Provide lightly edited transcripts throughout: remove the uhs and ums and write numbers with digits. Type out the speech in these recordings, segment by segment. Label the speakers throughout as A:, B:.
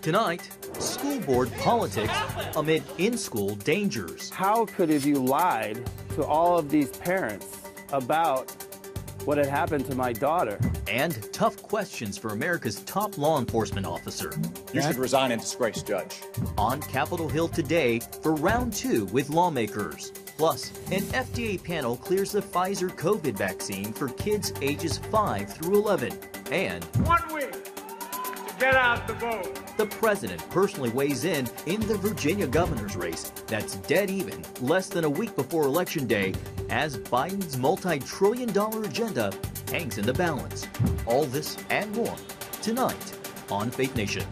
A: Tonight, school board politics amid in-school dangers.
B: How could have you lied to all of these parents about what had happened to my daughter?
A: And tough questions for America's top law enforcement officer.
C: You should resign and disgrace, Judge.
A: On Capitol Hill today for round 2 with lawmakers. Plus, an FDA panel clears the PFIZER COVID vaccine for kids ages 5 through 11. And
D: 1 week to get out the vote.
A: The president personally weighs in the Virginia governor's race that's dead even less than a week before Election Day as Biden's multi-trillion-dollar agenda hangs in the balance. All this and more tonight on Faith Nation.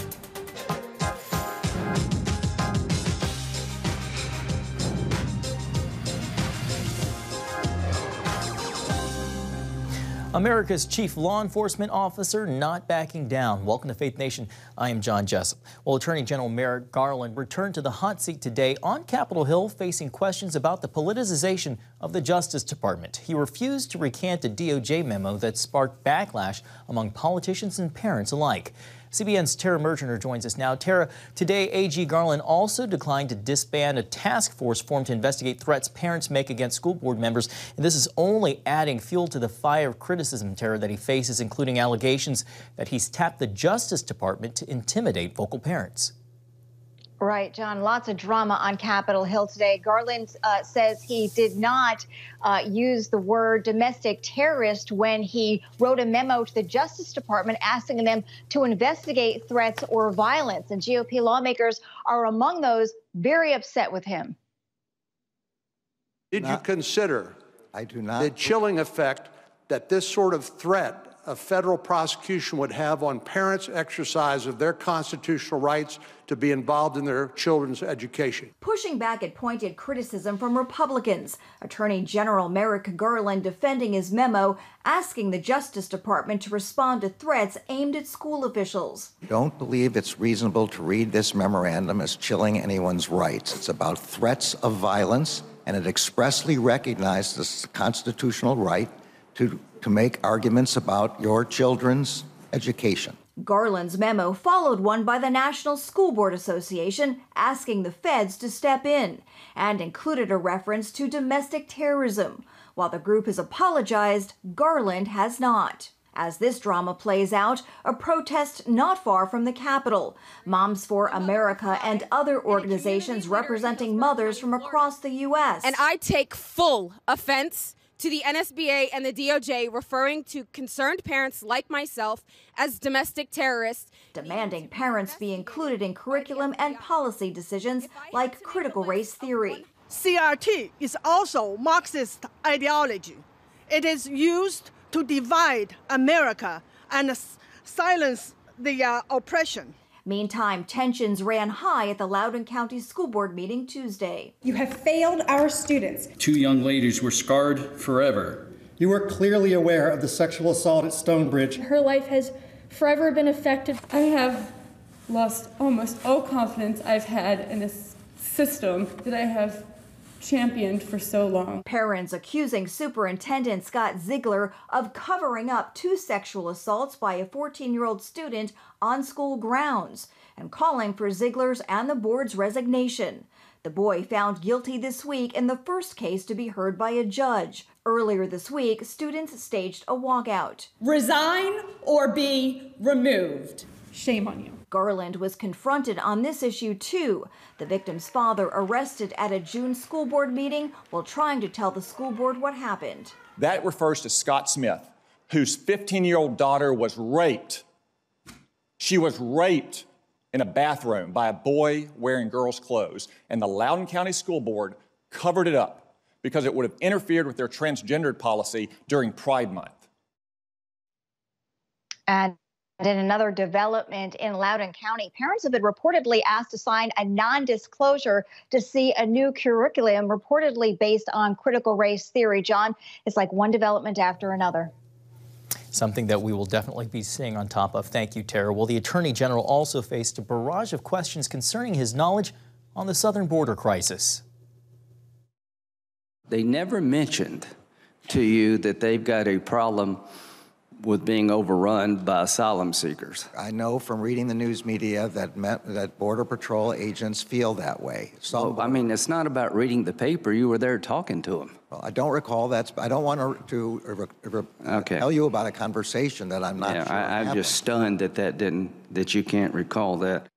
A: America's chief law enforcement officer not backing down. Welcome to Faith Nation. I am John Jessup. Well, Attorney General Merrick Garland returned to the hot seat today on Capitol Hill facing questions about the politicization of the Justice Department. He refused to recant a DOJ memo that sparked backlash among politicians and parents alike. CBN's Tara Mergener joins us now. Tara, today AG Garland also declined to disband a task force formed to investigate threats parents make against school board members. And this is only adding fuel to the fire of criticism, Tara, that he faces, including allegations that he's tapped the Justice Department to intimidate vocal parents.
E: Right, John. Lots of drama on Capitol Hill today. Garland says he did not use the word domestic terrorist when he wrote a memo to the Justice Department asking them to investigate threats or violence. And GOP lawmakers are among those very upset with him.
F: Did you consider the chilling effect that this sort of threat of federal prosecution would have on parents' exercise of their constitutional rights to be involved in their children's education?
G: Pushing back at pointed criticism from Republicans, Attorney General Merrick Garland defending his memo, asking the Justice Department to respond to threats aimed at school officials.
H: I don't believe it's reasonable to read this memorandum as chilling anyone's rights. It's about threats of violence, and it expressly recognizes the constitutional right to make arguments about your children's education.
G: Garland's memo followed one by the National School Board Association asking the feds to step in and included a reference to domestic terrorism. While the group has apologized, Garland has not. As this drama plays out, a protest not far from the Capitol. Moms for America and other organizations representing mothers from across the U.S.
I: And I take full offense to the NSBA and the DOJ referring to concerned parents like myself as domestic terrorists.
G: Demanding parents be included in curriculum and policy decisions like critical race theory.
J: CRT is also Marxist ideology. It is used to divide America and silence the oppression.
G: Meantime, tensions ran high at the Loudoun County School Board meeting Tuesday.
K: You have failed our students.
L: 2 young ladies were scarred forever.
M: You were clearly aware of the sexual assault at Stonebridge.
K: Her life has forever been affected. I have lost almost all confidence I've had in this system that I have championed for so long.
G: Parents accusing Superintendent Scott Ziegler of covering up 2 sexual assaults by a 14-year-old student on school grounds and calling for Ziegler's and the board's resignation. The boy found guilty this week in the first case to be heard by a judge. Earlier this week, students staged a walkout.
K: Resign or be removed. Shame on you.
G: Garland was confronted on this issue, too. The victim's father arrested at a June school board meeting while trying to tell the school board what happened.
C: That refers to Scott Smith, whose 15-year-old daughter was raped. She was raped in a bathroom by a boy wearing girls' clothes, and the Loudoun County School Board covered it up because it would have interfered with their transgendered policy during Pride Month.
E: And in another development in Loudoun County, parents have been reportedly asked to sign a non-disclosure to see a new curriculum reportedly based on critical race theory. John, it's like one development after another.
A: Something that we will definitely be seeing on top of. Thank you, Tara. Well, the Attorney General also faced a barrage of questions concerning his knowledge on the southern border crisis.
N: They never mentioned to you that they've got a problem with being overrun by asylum seekers.
H: I know from reading the news media that Border Patrol agents feel that way.
N: Well, I mean, it's not about reading the paper. You were there talking to them.
H: Well, I don't recall that. I don't want to tell you about a conversation that I'm not sure
N: I'm just stunned that you can't recall that.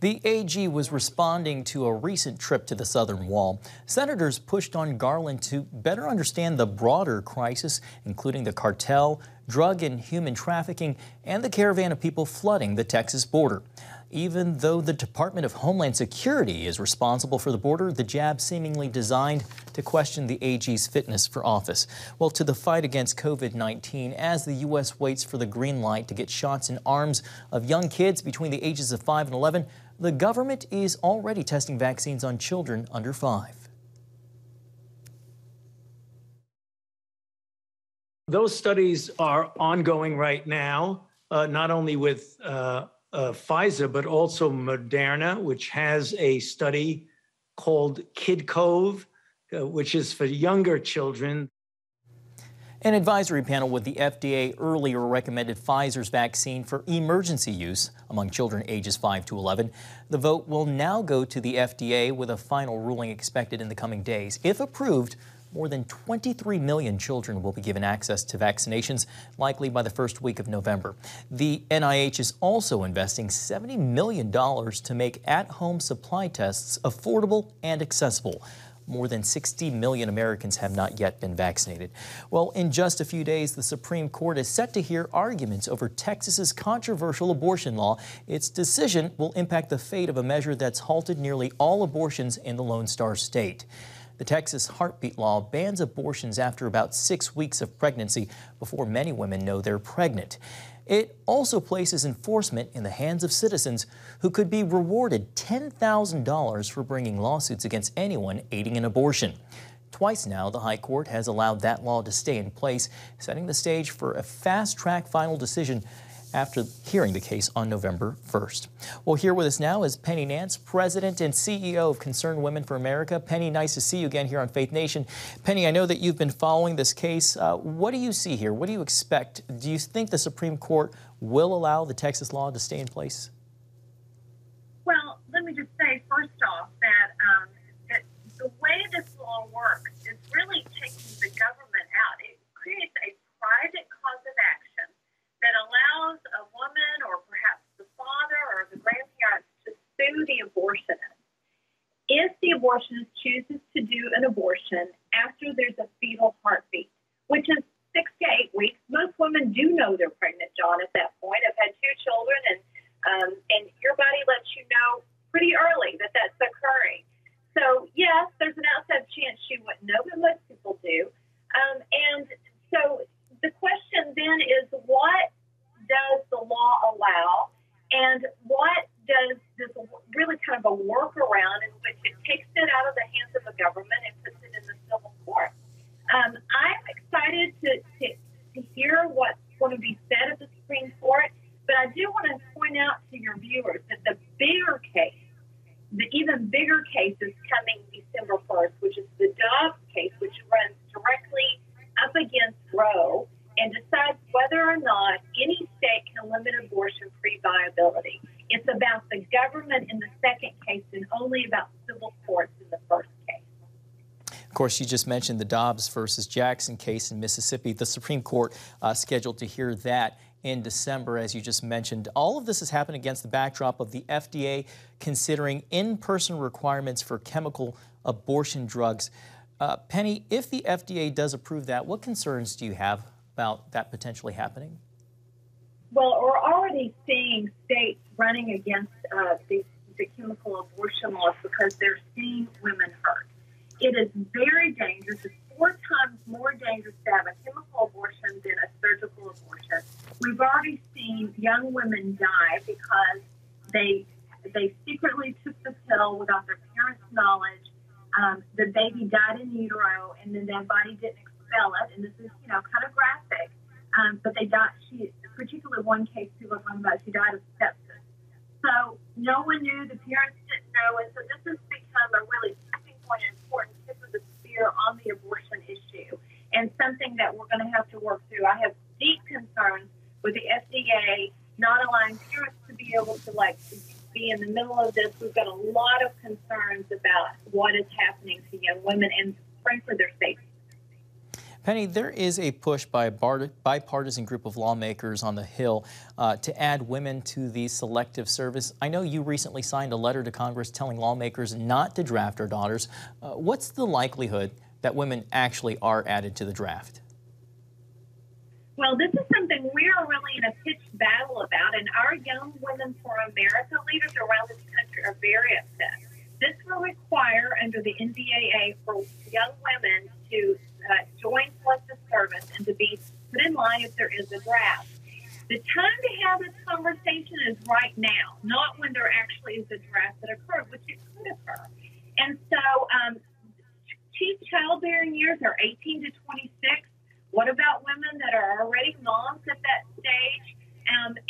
A: The AG was responding to a recent trip to the southern wall. Senators pushed on Garland to better understand the broader crisis, including the cartel, drug and human trafficking, and the caravan of people flooding the Texas border. Even though the Department of Homeland Security is responsible for the border, the jab seemingly designed to question the AG's fitness for office. Well, to the fight against COVID-19, as the U.S. waits for the green light to get shots in arms of young kids between the ages of 5 and 11, the government is already testing vaccines on children under 5.
O: Those studies are ongoing right now, not only with PFIZER, but also Moderna, which has a study called Kid Cove, which is for younger children.
A: An advisory panel with the F.D.A. earlier recommended Pfizer's vaccine for emergency use among children ages 5 to 11. The vote will now go to the F.D.A. with a final ruling expected in the coming days. If approved, more than 23 million children will be given access to vaccinations, likely by the first week of November. The NIH is also investing $70 million to make at-home supply tests affordable and accessible. More than 60 million Americans have not yet been vaccinated. Well, in just a few days, the Supreme Court is set to hear arguments over Texas's controversial abortion law. Its decision will impact the fate of a measure that's halted nearly all abortions in the Lone Star State. The Texas heartbeat law bans abortions after about 6 weeks of pregnancy before many women know they're pregnant. It also places enforcement in the hands of citizens who could be rewarded $10,000 for bringing lawsuits against anyone aiding an abortion. Twice now, the High Court has allowed that law to stay in place, setting the stage for a fast-track final decision after hearing the case on November 1st. Well, here with us now is Penny Nance, President and CEO of Concerned Women for America. Penny, nice to see you again here on Faith Nation. Penny, I know that you've been following this case. What do you see here? What do you expect? Do you think the Supreme Court will allow the Texas law to stay in place?
P: Well, let me just say, first off, that the way this law works is really taking the government out. It creates a private cause of action that allows a woman or perhaps the father or the grandparents to sue the abortionist. If the abortionist chooses to do an abortion after there's a fetal heartbeat, which is 6 to 8 weeks, most women do know they're pregnant, John, at that point. I've had 2 children, and your body lets you know pretty early that that's occurring. So, yes, there's an outside chance she wouldn't know, but most people do. And so the question then is, what does the law allow, and what does this really kind of a workaround in which it takes it out of the hands of the government and puts it in the civil court? I'm excited to hear what's going to be said at the Supreme Court, but I do want to point out to your viewers that the bigger case, the even bigger case is coming December 1st, which is the Dobbs case, which runs directly up against Roe and decides whether or not any state can limit abortion-free viability. It's about the government in the second case and only about civil courts in the first case.
A: Of course, you just mentioned the Dobbs versus Jackson case in Mississippi. The Supreme Court scheduled to hear that in December, as you just mentioned. All of this has happened against the backdrop of the FDA considering in-person requirements for chemical abortion drugs. Penny, if the FDA does approve that, what concerns do you have about that potentially happening?
P: Well, we're already seeing states running against the chemical abortion laws because they're seeing women hurt. It is very dangerous. It's 4 times more dangerous to have a chemical abortion than a surgical abortion. We've already seen young women die because they secretly took the pill without their parents' knowledge. The baby died in utero, and then their body didn't expel it. And this is, kind of graphic. But they died. Particularly one case people are talking about, she died of sepsis. So no one knew. The parents didn't know, and so this has become a really tipping point, an important tip of the spear on the abortion issue, and something that we're going to have to work through. I have deep concerns with the F.D.A. not allowing parents to be able to be in the middle of this. We've got a lot of concerns about what is happening to young women and frankly their safety.
A: Penny, there is a push by a bipartisan group of lawmakers on the Hill to add women to the Selective Service. I know you recently signed a letter to Congress telling lawmakers not to draft our daughters. What's the likelihood that women actually are added to the draft?
P: Well, this is something we are really in a pitched battle about, and our Young Women for America leaders around this country are very upset. This will require, under the NDAA, for young women to join Selective Service and to be put in line if there is a draft. The time to have this conversation is right now, not when there actually is a draft that occurred, which it could occur. And so chief childbearing years are 18 to 26. What about women that are already moms at that stage? And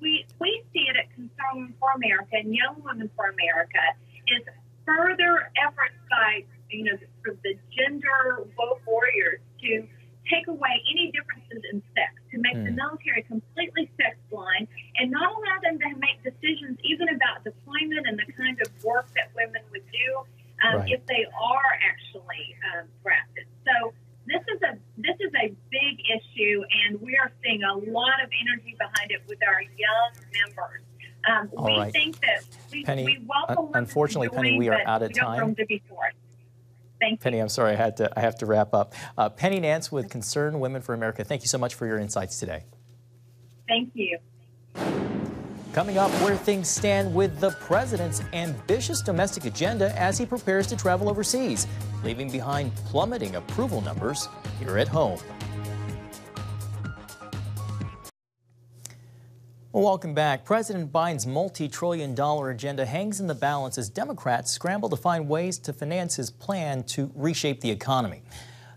P: we see it at Concerned Women for America and Young Women for America is further efforts by, for the gender woke warriors to take away any differences in sex, to make the military completely sex blind and not allow them to make decisions even about deployment and the kind of work that women would do if they are actually drafted. So this is a big issue, and we are seeing a lot of energy behind it with our young members. We think that we welcome women.
A: Unfortunately,
P: to join,
A: Penny, we are
P: but
A: out of
P: we don't want
A: time.
P: them to be forced. Thank you.
A: Penny, I'm sorry, I have to wrap up. Penny Nance with Concerned Women for America, thank you so much for your insights today.
P: Thank you.
A: Coming up, where things stand with the president's ambitious domestic agenda as he prepares to travel overseas, leaving behind plummeting approval numbers here at home. Well, welcome back. President Biden's multi-trillion-dollar agenda hangs in the balance as Democrats scramble to find ways to finance his plan to reshape the economy.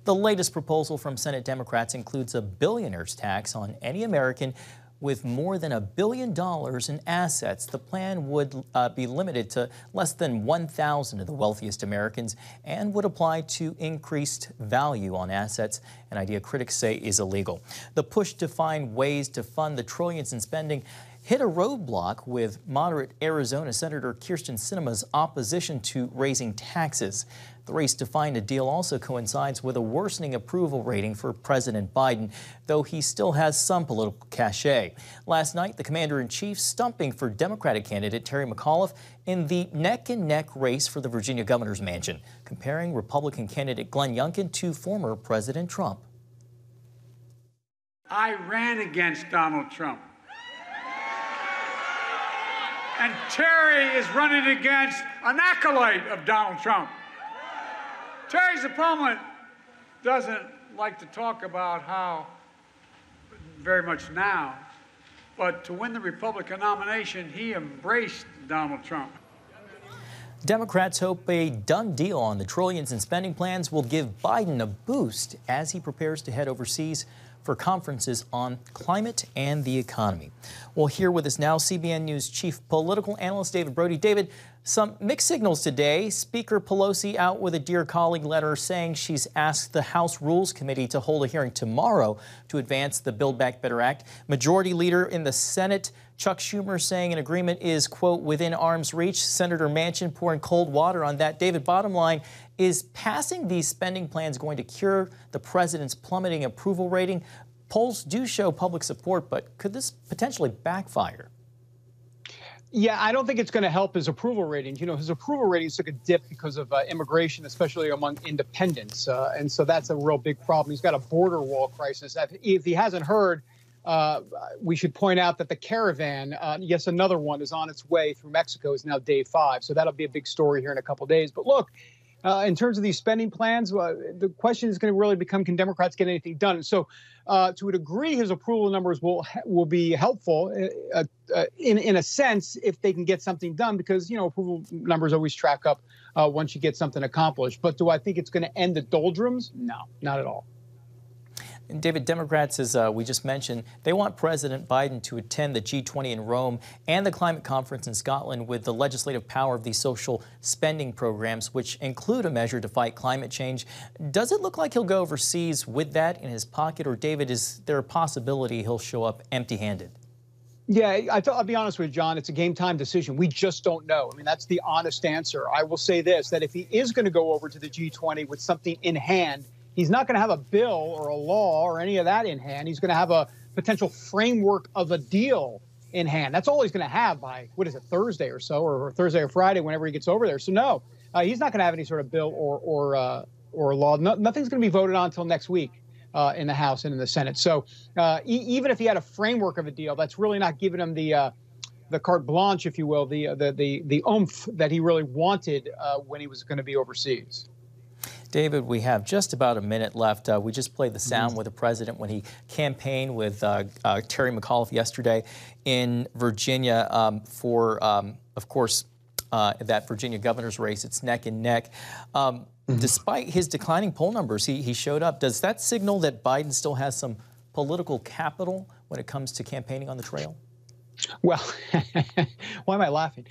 A: The latest proposal from Senate Democrats includes a billionaire's tax on any American with more than $1 billion in assets. The plan would be limited to less than 1,000 of the wealthiest Americans and would apply to increased value on assets, an idea critics say is illegal. The push to find ways to fund the trillions in spending hit a roadblock with moderate Arizona Senator Kyrsten Sinema's opposition to raising taxes. The race to find a deal also coincides with a worsening approval rating for President Biden, though he still has some political cachet. Last night, the commander-in-chief stumping for Democratic candidate Terry McAuliffe in the neck-and-neck race for the Virginia governor's mansion, comparing Republican candidate Glenn Youngkin to former President Trump.
D: I ran against Donald Trump. And Terry is running against an acolyte of Donald Trump. Terry's opponent doesn't like to talk about how, very much now, but to win the Republican nomination, he embraced Donald Trump.
A: Democrats hope a done deal on the trillions in spending plans will give Biden a boost as he prepares to head overseas for conferences on climate and the economy. Well, here with us now, CBN News Chief Political Analyst David Brody. David, some mixed signals today. Speaker Pelosi out with a Dear Colleague letter saying she's asked the House Rules Committee to hold a hearing tomorrow to advance the Build Back Better Act. Majority Leader in the Senate, Chuck Schumer, saying an agreement is, quote, within arm's reach. Senator Manchin pouring cold water on that. David, bottom line, is passing these spending plans going to cure the president's plummeting approval rating? Polls do show public support, but could this potentially backfire?
Q: Yeah, I don't think it's going to help his approval ratings. You know, his approval ratings took a dip because of immigration, especially among independents. And so that's a real big problem. He's got a border wall crisis. If he hasn't heard, we should point out that the caravan, yes, another one is on its way through Mexico, is now day 5. So that'll be a big story here in a couple of days. But look, in terms of these spending plans, the question is going to really become, can Democrats get anything done? So to a degree, his approval numbers will be helpful in a sense if they can get something done, because, you know, approval numbers always track up once you get something accomplished. But do I think it's going to end the doldrums? No, not at all.
A: And David, Democrats, as we just mentioned, they want President Biden to attend the G20 in Rome and the climate conference in Scotland with the legislative power of these social spending programs, which include a measure to fight climate change. Does it look like he'll go overseas with that in his pocket? Or, David, is there a possibility he'll show up empty-handed?
Q: Yeah, I'll be honest with you, John. It's a game time decision. We just don't know. I mean, that's the honest answer. I will say this, that if he is going to go over to the G20 with something in hand, he's not going to have a bill or a law or any of that in hand. He's going to have a potential framework of a deal in hand. That's all he's going to have by, what is it, Thursday or so, or Thursday or Friday, whenever he gets over there. So, no, he's not going to have any sort of bill or law. Nothing's going to be voted on until next week. In the House and in the Senate. So even if he had a framework of a deal, that's really not giving him the carte blanche, if you will, the oomph that he really wanted when he was going to be overseas.
A: David, we have just about a minute left. We just played the sound with the president when he campaigned with Terry McAuliffe yesterday in Virginia for, of course, that Virginia governor's race. It's neck and neck. Despite his declining poll numbers, he showed up. Does that signal that Biden still has some political capital when it comes to campaigning on the trail?
Q: Well, why am I laughing?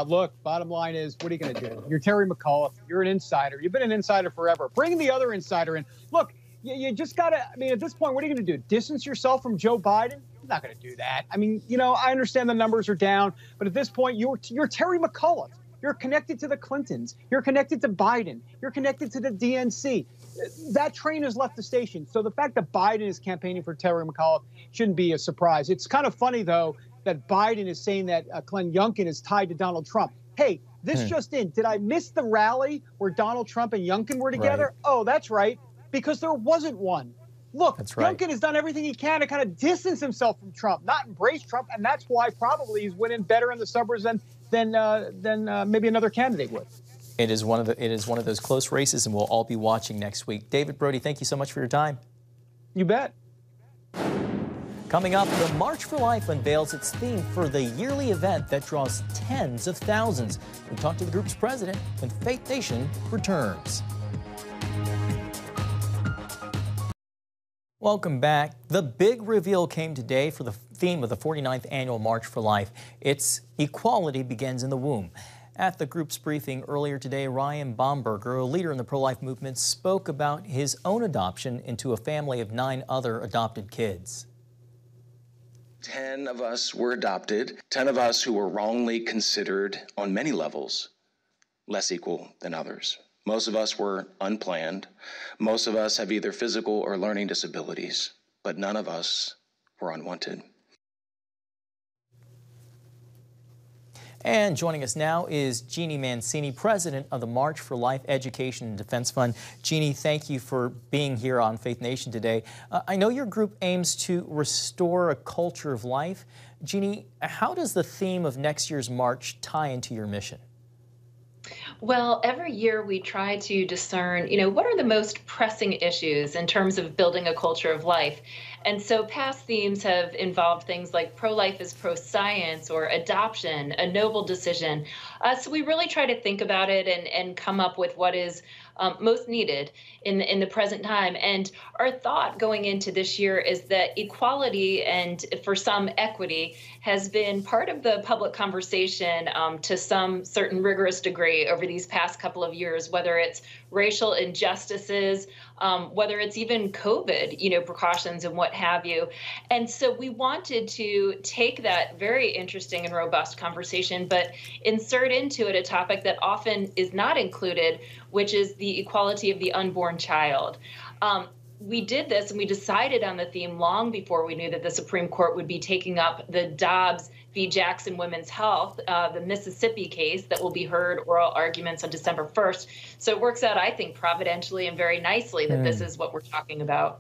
Q: Look, bottom line is, what are you going to do? You're Terry McAuliffe. You're an insider. You've been an insider forever. Bring the other insider in. Look, you just got to, I mean, at this point, what are you going to do? Distance yourself from Joe Biden? You're not going to do that. I mean, you know, I understand the numbers are down, but at this point, you're Terry McAuliffe. You're connected to the Clintons. You're connected to Biden. You're connected to the DNC. That train has left the station. So the fact that Biden is campaigning for Terry McAuliffe shouldn't be a surprise. It's kind of funny, though, that Biden is saying that Glenn Youngkin is tied to Donald Trump. Hey, this just in. Did I miss the rally where Donald Trump and Youngkin were together? Right. Oh, that's right, because there wasn't one. Look, Youngkin has done everything he can to kind of distance himself from Trump, not embrace Trump, and that's why probably he's winning better in the suburbs than maybe another candidate would.
A: It is one of those close races, and we'll all be watching next week. David Brody, thank you so much for your time.
Q: You bet.
A: Coming up, the March for Life unveils its theme for the yearly event that draws tens of thousands. We talk to the group's president when Faith Nation returns. Welcome back. The big reveal came today for the theme of the 49th Annual March for Life. It's Equality Begins in the Womb. At the group's briefing earlier today, Ryan Bomberger, a leader in the pro-life movement, spoke about his own adoption into a family of 9 other adopted kids.
R: 10 of us were adopted, 10 of us who were wrongly considered on many levels less equal than others. Most of us were unplanned. Most of us have either physical or learning disabilities, but none of us were unwanted.
A: And joining us now is Jeannie Mancini, president of the March for Life Education and Defense Fund. Jeannie, thank you for being here on Faith Nation today. I know your group aims to restore a culture of life. Jeannie, how does the theme of next year's march tie into your mission?
S: Well, every year we try to discern, what are the most pressing issues in terms of building a culture of life? And so past themes have involved things like pro-life is pro-science or adoption, a noble decision. So we really try to think about it and come up with what is most needed in the present time. And our thought going into this year is that equality and, for some, equity has been part of the public conversation to some certain rigorous degree over these past couple of years, whether it's racial injustices, whether it's even COVID, precautions and what have you. And so we wanted to take that very interesting and robust conversation, but insert into it a topic that often is not included, which is the equality of the unborn child. We did this and we decided on the theme long before we knew that the Supreme Court would be taking up the Dobbs v. Jackson Women's Health, the Mississippi case that will be heard oral arguments on December 1st. So it works out, I think, providentially and very nicely that this is what we're talking about.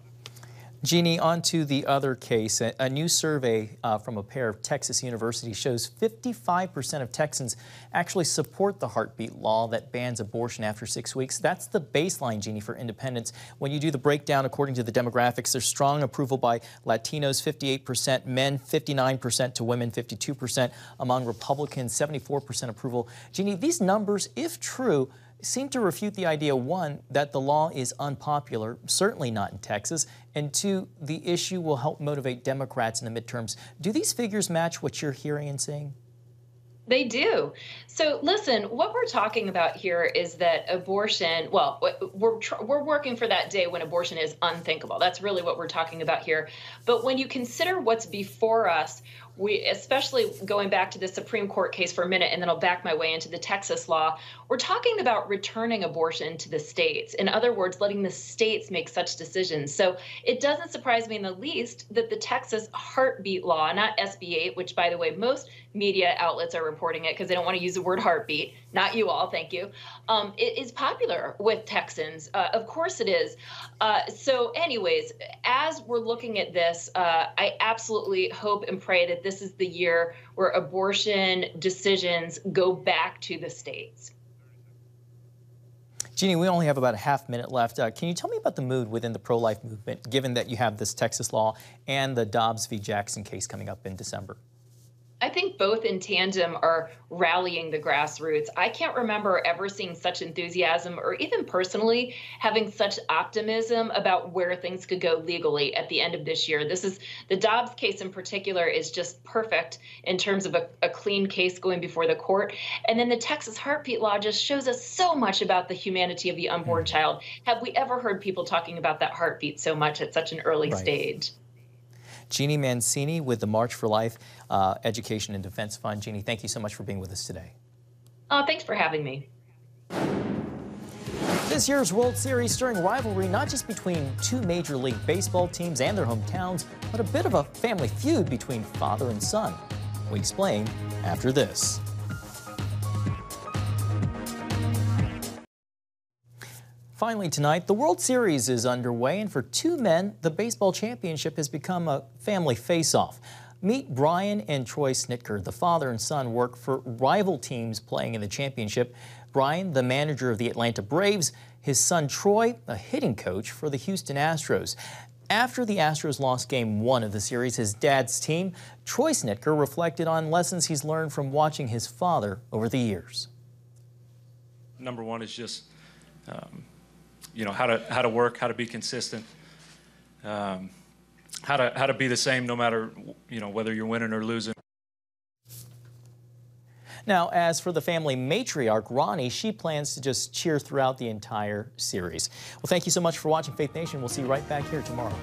A: Jeannie, on to the other case. A new survey from a pair of Texas universities shows 55% of Texans actually support the heartbeat law that bans abortion after 6 weeks. That's the baseline, Jeannie, for independence. When you do the breakdown according to the demographics, there's strong approval by Latinos, 58%, men, 59% to women, 52%. Among Republicans, 74% approval. Jeannie, these numbers, if true, seem to refute the idea, one, that the law is unpopular, certainly not in Texas, and two, the issue will help motivate Democrats in the midterms. Do these figures match what you're hearing and seeing?
S: They do. So listen, what we're talking about here is that abortion, well, we're working for that day when abortion is unthinkable. That's really what we're talking about here. But when you consider what's before us, we, especially going back to the Supreme Court case for a minute, and then I'll back my way into the Texas law, we're talking about returning abortion to the states. In other words, letting the states make such decisions. So it doesn't surprise me in the least that the Texas heartbeat law, not SB8, which, by the way, most media outlets are reporting it because they don't want to use the word heartbeat. Not you all, thank you. It is popular with Texans. Of course it is. So anyways, as we're looking at this, I absolutely hope and pray that this is the year where abortion decisions go back to the states.
A: Jeannie, we only have about a half minute left. Can you tell me about the mood within the pro-life movement, given that you have this Texas law and the Dobbs v. Jackson case coming up in December?
S: I think both in tandem are rallying the grassroots. I can't remember ever seeing such enthusiasm or even personally having such optimism about where things could go legally at the end of this year. This is the Dobbs case in particular is just perfect in terms of a clean case going before the court. And then the Texas heartbeat law just shows us so much about the humanity of the unborn child. Have we ever heard people talking about that heartbeat so much at such an early stage?
A: Jeannie Mancini with the March for Life Education and Defense Fund. Jeannie, thank you so much for being with us today.
S: Thanks for having me.
A: This year's World Series stirring rivalry not just between two Major League Baseball teams and their hometowns, but a bit of a family feud between father and son. We explain after this. Finally tonight, the World Series is underway, and for two men, the baseball championship has become a family face-off. Meet Brian and Troy Snitker. The father and son work for rival teams playing in the championship. Brian, the manager of the Atlanta Braves, his son Troy, a hitting coach for the Houston Astros. After the Astros lost Game 1 of the series, his dad's team, Troy Snitker, reflected on lessons he's learned from watching his father over the years.
T: Number one is just you know, how to work, how to be consistent, how to be the same no matter, you know, whether you're winning or losing.
A: Now, as for the family matriarch, Ronnie, she plans to just cheer throughout the entire series. Well, thank you so much for watching Faith Nation. We'll see you right back here tomorrow.